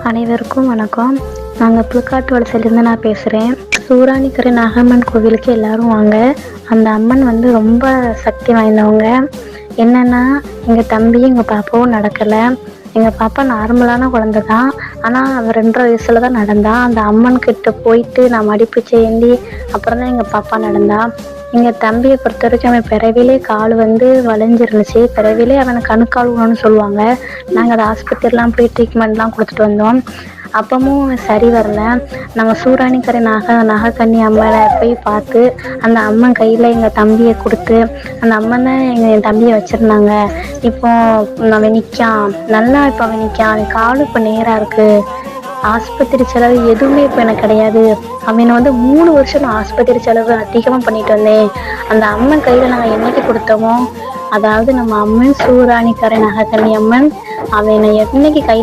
அனைவருக்கும் வணக்கம். நாங்கள் புதுக்காட்டு வலசையிலேருந்து நான் பேசுகிறேன். சூராணிக்கரை நாகம்மன் கோவிலுக்கு எல்லாரும் வாங்க. அந்த அம்மன் வந்து ரொம்ப சக்தி வாய்ந்தவங்க. என்னென்னா, எங்கள் தம்பியும் எங்கள் பாப்பாவும் நடக்கலை. எங்கள் பாப்பா நார்மலான குழந்தை தான். ஆனால் அவள் 2.5 வயசில் தான் நடந்தா. அந்த அம்மன் கிட்ட போயிட்டு நான் மடிப்பு ஏந்தி அப்புறம் தான் எங்கள் பாப்பா நடந்தா. எங்கள் தம்பியை பொறுத்த வரைக்கும் அவன் பிறவிலே கால் வந்து வளைஞ்சிருந்துச்சு. பிறவிலே அவனை கணுக்கால் ஊனம்னு சொல்லுவாங்க. நாங்கள் அதை ஆஸ்பத்திரிலாம் போய் ட்ரீட்மெண்ட்லாம் கொடுத்துட்டு வந்தோம். அப்பவும் அவன் சரி வரல. நாங்கள் சூராணிக்கரை நாகக்கன்னி அம்மனை போய் பார்த்து அந்த அம்மன் கையில் எங்கள் தம்பியை கொடுத்து அந்த அம்மன் தான் என் தம்பியை வச்சுருந்தாங்க. இப்போ அவன் நிற்கான், நல்லா இப்போ அவன் நிற்கான். அவன் காலும் இப்போ நேராக இருக்குது. ஆஸ்பத்திரி செலவு எதுவுமே இப்போ எனக்கு கிடையாது. அவனை வந்து 3 வருஷம் நான் ஆஸ்பத்திரி செலவு அதிகமாக பண்ணிட்டு வந்தேன். அந்த அம்மன் கையில் நாங்கள் என்னைக்கு கொடுத்தோமோ, அதாவது நம்ம அம்மன் சூராணிக்கரை நாகக்கன்னி அம்மன் அவனை என்னைக்கு கையில்